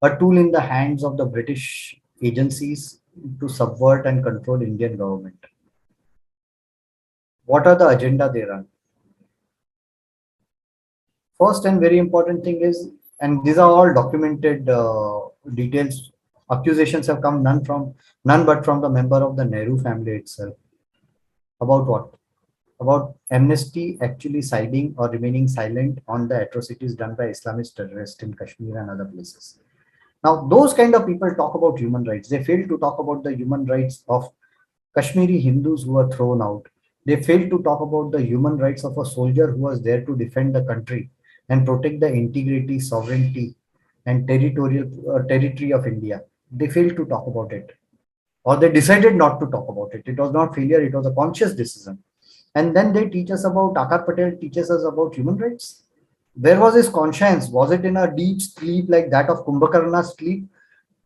a tool in the hands of the British agencies to subvert and control Indian government. What are the agenda they run? First and very important thing is, and these are all documented details. Accusations have come none but from the member of the Nehru family itself. About what? About amnesty actually siding or remaining silent on the atrocities done by Islamist terrorists in Kashmir and other places. Now, those kind of people talk about human rights. They fail to talk about the human rights of Kashmiri Hindus who were thrown out. They fail to talk about the human rights of a soldier who was there to defend the country and protect the integrity, sovereignty, and territory of India. They fail to talk about it, or they decided not to talk about it. It was not failure; it was a conscious decision. And then they teach us about Akar Patel teaches us about human rights. Where was his conscience? Was it in a deep sleep like that of Kumbhakarna's sleep,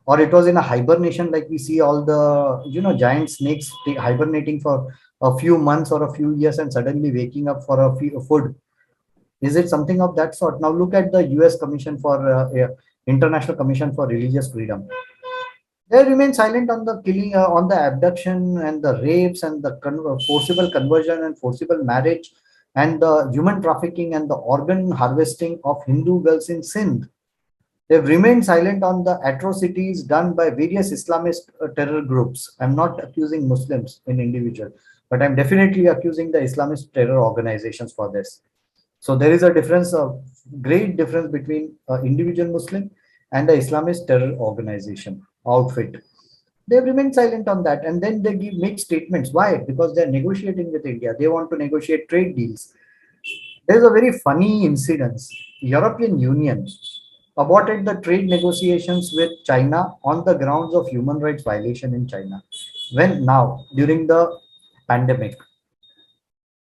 or it was in a hibernation like we see all the giant snakes hibernating for a few months or a few years and suddenly waking up for a few food? Is it something of that sort? Now look at the US Commission for International Commission for Religious Freedom. They remain silent on the killing, on the abduction and the rapes and the forcible conversion and forcible marriage and the human trafficking and the organ harvesting of Hindu girls in Sindh. They've remained silent on the atrocities done by various Islamist terror groups. I'm not accusing Muslims in individual, but I'm definitely accusing the Islamist terror organizations for this. So there is a difference, a great difference between individual Muslim and the Islamist terror organization outfit. They remain silent on that, and then they make statements. Why? Because they're negotiating with India. They want to negotiate trade deals. There's a very funny incident. European Union. aborted the trade negotiations with China on the grounds of human rights violation in China. When now, during the pandemic,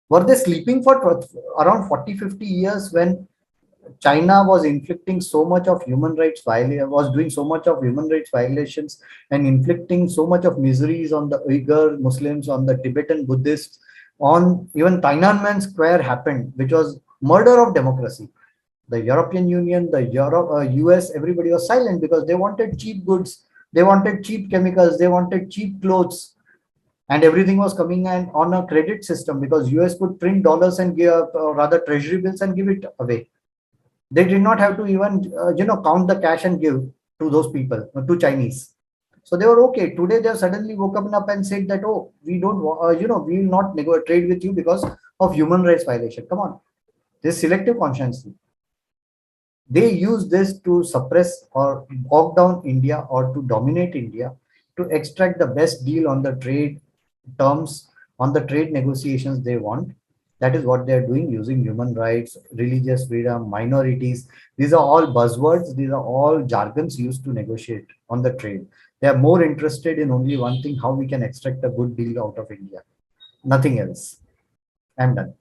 were they sleeping for around 40, 50 years when China was inflicting so much of human rights violation, was doing so much of human rights violations and inflicting so much of miseries on the Uyghur Muslims, on the Tibetan Buddhists, on even Tiananmen Square happened, which was murder of democracy. The European Union, the US, everybody was silent because they wanted cheap goods, they wanted cheap chemicals, they wanted cheap clothes, and everything was coming and on a credit system because US could print dollars and give, rather treasury bills and give it away. They did not have to even count the cash and give to those people, to Chinese. So they were okay. Today they suddenly woke up and said that, oh, we don't, we will not trade with you because of human rights violation. Come on, this selective conscience. They use this to suppress or bog down India or to dominate India, to extract the best deal on the trade terms, on the trade negotiations they want. That is what they are doing, using human rights, religious freedom, minorities. These are all buzzwords, these are all jargons used to negotiate on the trade. They are more interested in only one thing, how we can extract a good deal out of India. Nothing else. I'm done.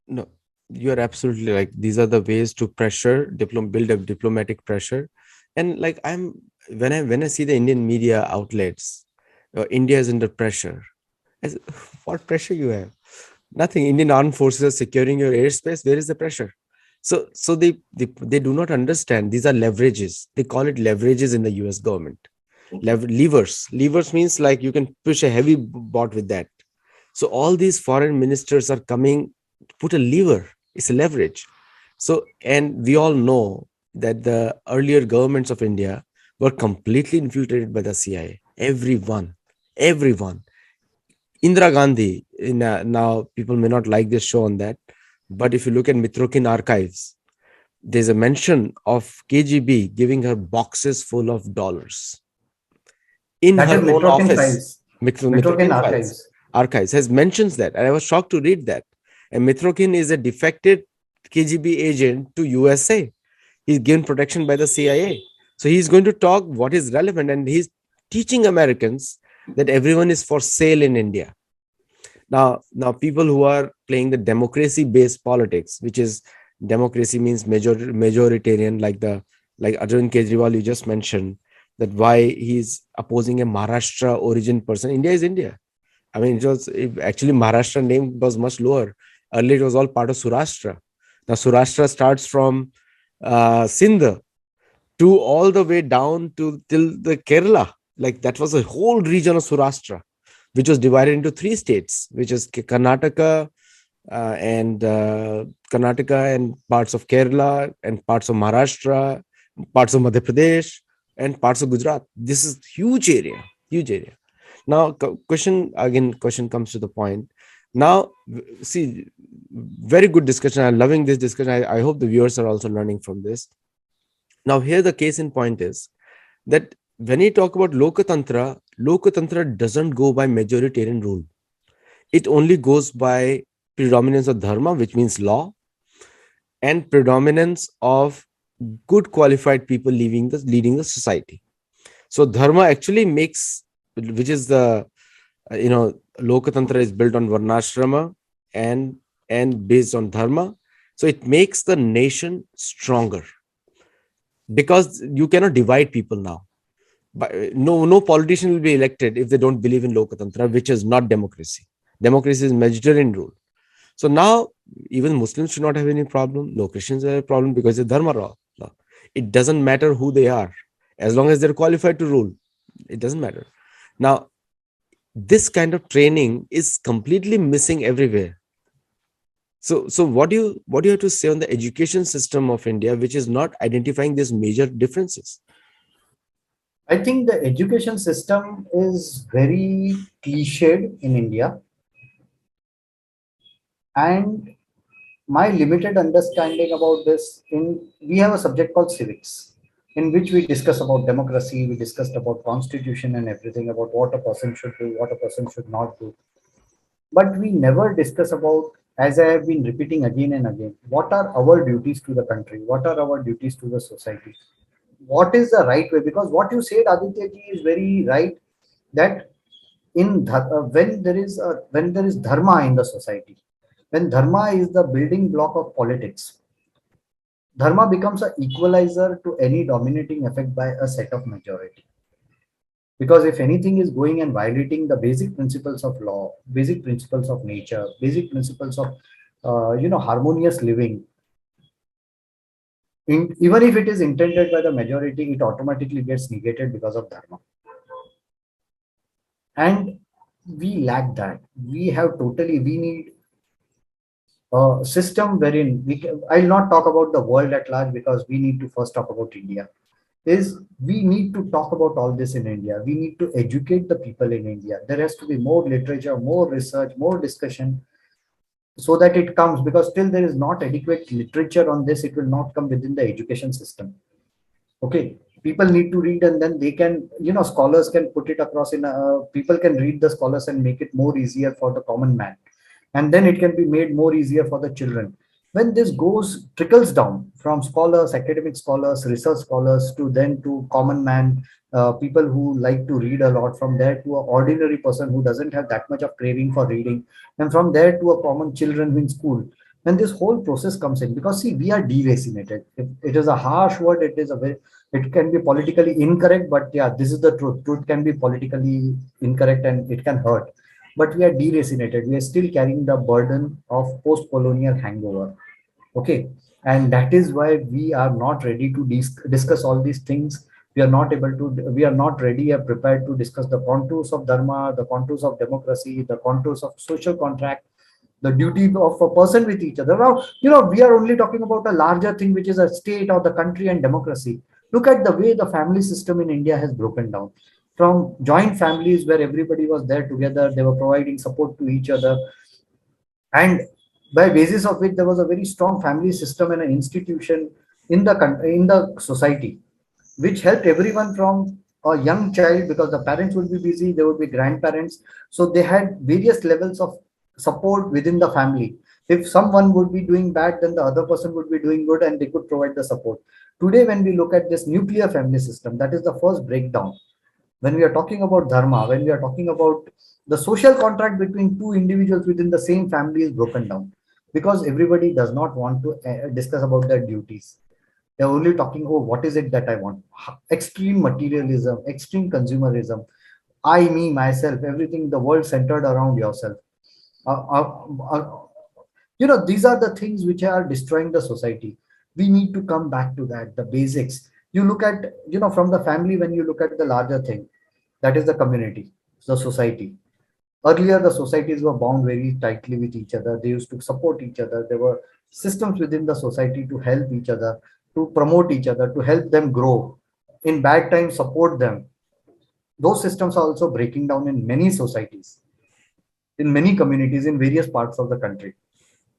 No, you're absolutely like these are the ways to pressure, build up diplomatic pressure. And like when I see the Indian media outlets, India is under pressure. As, what pressure you have? Nothing. Indian armed forces are securing your airspace. Where is the pressure? So they do not understand. These are leverages. They call it leverages in the US government. Levers. Levers means like you can push a heavy bot with that. So all these foreign ministers are coming to put a lever. It's a leverage. So, and we all know that the earlier governments of India were completely infiltrated by the CIA. Everyone. Indira Gandhi, now people may not like this show on that, but if you look at Mitrokin archives, there's a mention of KGB giving her boxes full of dollars in That her is own Metrokin office. files, Metrokin Mitrokin files, archives. archives has mentions that, and I was shocked to read that. And Mitrokin is a defected KGB agent to USA. He's given protection by the CIA, so he's going to talk what is relevant, and he's teaching Americans that everyone is for sale in India. Now people who are playing the democracy based politics, which is democracy means majoritarian, like Arvind Kejriwal you just mentioned, that why he's opposing a Maharashtra origin person. India is India. I mean, actually Maharashtra name was much lower. Earlier, it was all part of Surashtra. Now, Surashtra starts from Sindh to all the way down to till the Kerala. Like that was a whole region of Surashtra, which was divided into three states, which is and Karnataka and parts of Kerala and parts of Maharashtra, parts of Madhya Pradesh and parts of Gujarat. This is huge area, huge area. Now, question comes to the point. Now, see, very good discussion. I'm loving this discussion. I hope the viewers are also learning from this. Now, here the case in point is that when you talk about Loka Tantra doesn't go by majoritarian rule. It only goes by predominance of Dharma, which means law, and predominance of good qualified people leading the society. So Dharma actually makes, which is the Lokatantra is built on Varnashrama and based on Dharma. So it makes the nation stronger because you cannot divide people now. But no politician will be elected if they don't believe in Lokatantra, which is not democracy. Democracy is majoritarian rule. So now even Muslims should not have any problem. No Christians have a problem because it's Dharma law. It doesn't matter who they are, as long as they're qualified to rule. It doesn't matter. Now, this kind of training is completely missing everywhere. So what do you have to say on the education system of India, which is not identifying these major differences? I think the education system is very cliched in India, and my limited understanding about this, in we have a subject called civics, in which we discuss about democracy, we discussed about constitution and everything, about what a person should do, what a person should not do, but we never discuss about as I have been repeating again and again, what are our duties to the country? What are our duties to the society? What is the right way? Because what you said, Aditya ji, is very right. That when there is dharma in the society, when dharma is the building block of politics, dharma becomes an equalizer to any dominating effect by a set of majority. Because if anything is going and violating the basic principles of law, basic principles of nature, basic principles of harmonious living, even if it is intended by the majority, it automatically gets negated because of dharma. And we lack that. We need a system wherein I'll not talk about the world at large, because we need to first talk about India. Is we need to talk about all this in India. We need to educate the people in India. There has to be more literature, more research, more discussion, so that it comes, because still there is not adequate literature on this. It will not come within the education system. Okay, people need to read, and then they can, scholars can put it across in people can read the scholars and make it more easier for the common man, and then it can be made more easier for the children. When this goes trickles down from scholars, academic scholars, research scholars, to then to common man, people who like to read a lot, from there to an ordinary person who doesn't have that much of craving for reading, and from there to a common children in school, when this whole process comes in. Because see, we are deracinated. It is a harsh word, it can be politically incorrect, but yeah, this is the truth can be politically incorrect and it can hurt. But we are deracinated. We are still carrying the burden of post-colonial hangover. Okay, and that is why we are not ready to discuss all these things. We are not able to. We are not ready or prepared to discuss the contours of dharma, the contours of democracy, the contours of social contract, the duty of a person with each other. Now, we are only talking about a larger thing, which is a state or the country and democracy. Look at the way the family system in India has broken down. From joint families where everybody was there together, they were providing support to each other, and by basis of which there was a very strong family system and an institution in the in the society, which helped everyone from a young child, because the parents would be busy, there would be grandparents, so they had various levels of support within the family. If someone would be doing bad, then the other person would be doing good, and they could provide the support. Today, when we look at this nuclear family system, that is the first breakdown. When we are talking about dharma, when we are talking about the social contract between two individuals within the same family is broken down, because everybody does not want to discuss about their duties. They're only talking, oh, what is it that I want? Extreme materialism, extreme consumerism, I, me, myself, everything, the world centered around yourself. Uh, uh, uh, these are the things which are destroying the society. We need to come back to that, the basics. You look at, from the family, when you look at the larger thing, that is the community, the society. Earlier, the societies were bound very tightly with each other. They used to support each other. There were systems within the society to help each other, to promote each other, to help them grow. In bad times, support them. Those systems are also breaking down in many societies, in many communities, in various parts of the country.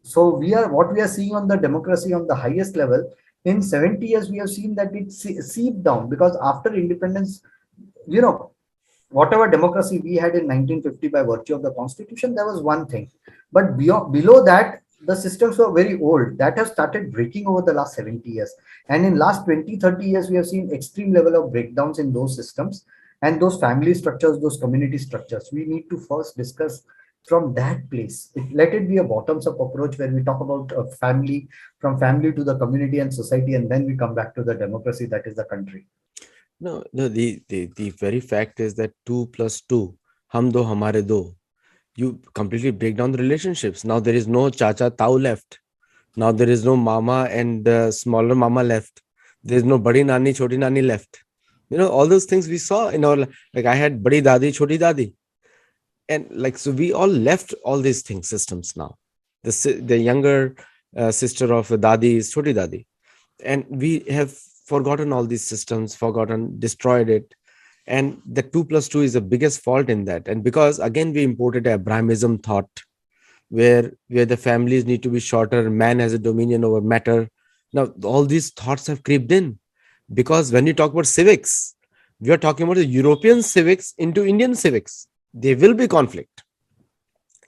So what we are seeing on the democracy on the highest level. In 70 years, we have seen that it seeped down, because after independence, you know, whatever democracy we had in 1950 by virtue of the constitution, there was one thing. But below that, the systems were very old. That has started breaking over the last 70 years. And in last 20, 30 years, we have seen extreme level of breakdowns in those systems and those family structures, those community structures. We need to first discuss from that place. Let it be a bottoms-up approach where we talk about a family, from family to the community and society, and then we come back to the democracy, that is the country. No, no, the very fact is that two plus two, hum do hamare do. You completely break down the relationships. Now there is no chacha tau left. Now there is no mama and smaller mama left. There is no badi nani, choti nani left. All those things we saw in our, like I had badi dadi, choti dadi. And like, so we all left all these things, systems now. The younger sister of dadi is choti dadi. And we have forgotten all these systems, destroyed it. And the 2 plus 2 is the biggest fault in that. And because again we imported a Brahmism thought, where the families need to be shorter, man has a dominion over matter. Now all these thoughts have creeped in, because when you talk about civics, we are talking about the European civics into Indian civics. There will be conflict.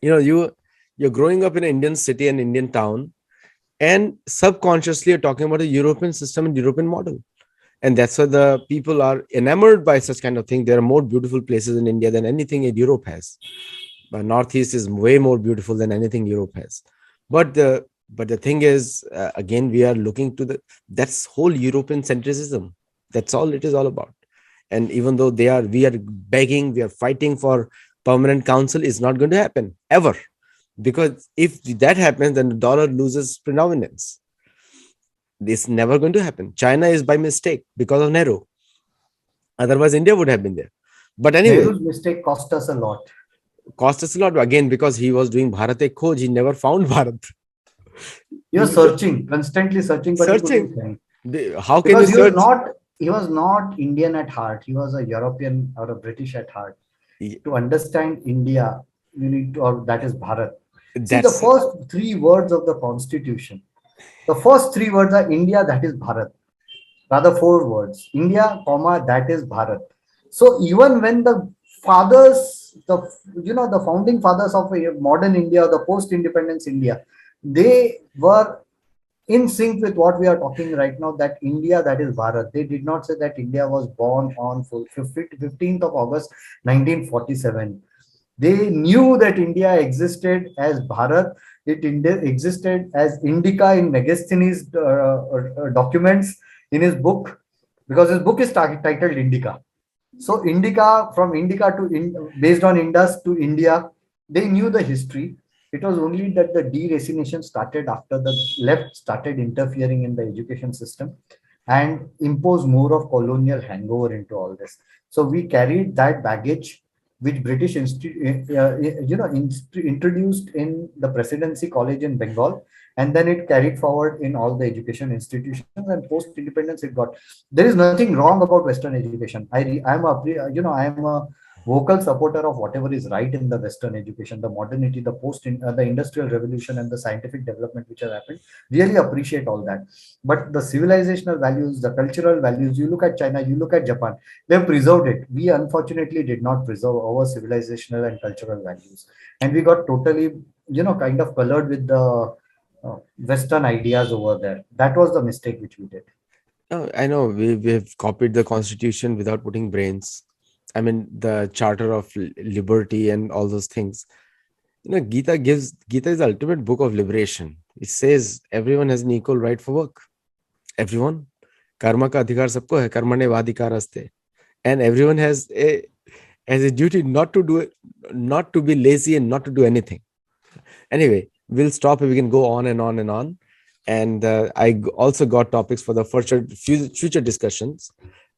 You You're growing up in an Indian city and Indian town, and subconsciously you're talking about a European system and European model. And that's why the people are enamored by such kind of thing. There are more beautiful places in India than anything in Europe has. But Northeast is way more beautiful than anything Europe has. But the thing is, again, we are looking to the that's whole European centricism. That's all it is all about. And even though we are begging, we are fighting for permanent council, is not going to happen ever, because if that happens, then the dollar loses predominance. This never going to happen. China is by mistake because of Nehru. Otherwise, India would have been there. But anyway, Nehru's mistake cost us a lot. cost us a lot again because he was doing Bharat Ek Khoj. He never found Bharat. He He was never searching, constantly searching, but he searching. couldn't find. How can you Because search? he was not Indian at heart. He was a European or a British at heart. To understand India, you need to, or that is Bharat. See, the That's first three words of the constitution, the first three words are India, that is Bharat. Rather, four words: India, comma, that is Bharat. So even when the fathers, the founding fathers of modern India, the post-independence India, they were in sync with what we are talking right now, that India, that is Bharat. They did not say that India was born on 15th of August 1947. They knew that India existed as Bharat. Existed as Indica in Megasthenes' documents in his book, because his book is titled Indica. So Indica, from Indica to based on Indus to India, they knew the history. It was only that the deracination started after the left started interfering in the education system and imposed more of colonial hangover into all this. So we carried that baggage, which British introduced in the Presidency College in Bengal, and then it carried forward in all the education institutions. And post independence, it got, there is nothing wrong about Western education. I am a vocal supporter of whatever is right in the Western education, the modernity, the industrial revolution, and the scientific development which has happened. Really appreciate all that. But the civilizational values, the cultural values, you look at China, you look at Japan, they've preserved it. We unfortunately did not preserve our civilizational and cultural values, and we got totally, kind of colored with the Western ideas over there. That was the mistake which we did. Oh, I know we've copied the constitution without putting brains. I mean, the Charter of Liberty and all those things. Gita is the ultimate book of liberation. It says everyone has an equal right for work. Everyone. Karma ka adhikar sabko hai. Karmane vadhikar aste. And everyone has a duty not to do it, not to be lazy and not to do anything. Anyway, we'll stop. We can go on and on and on. And also got topics for the future discussions.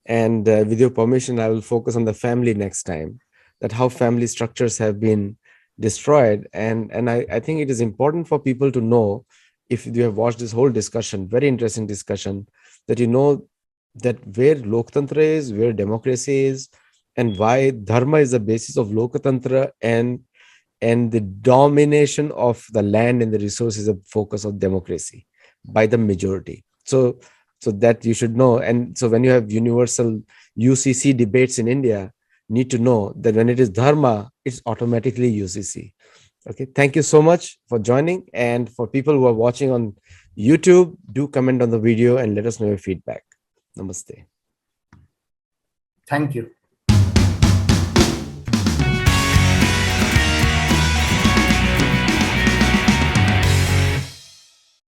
And with your permission, I will focus on the family next time, that how family structures have been destroyed. And I think it is important for people to know, if you have watched this whole discussion, very interesting discussion, that you know that where Loktantra is, where democracy is, and why Dharma is the basis of Loktantra, and the domination of the land and the resources, a focus of democracy by the majority. So that you should know. And so when you have universal UCC debates in India, need to know that when it is Dharma, it's automatically UCC. Okay, thank you so much for joining. And for people who are watching on YouTube, do comment on the video and let us know your feedback. Namaste. Thank you.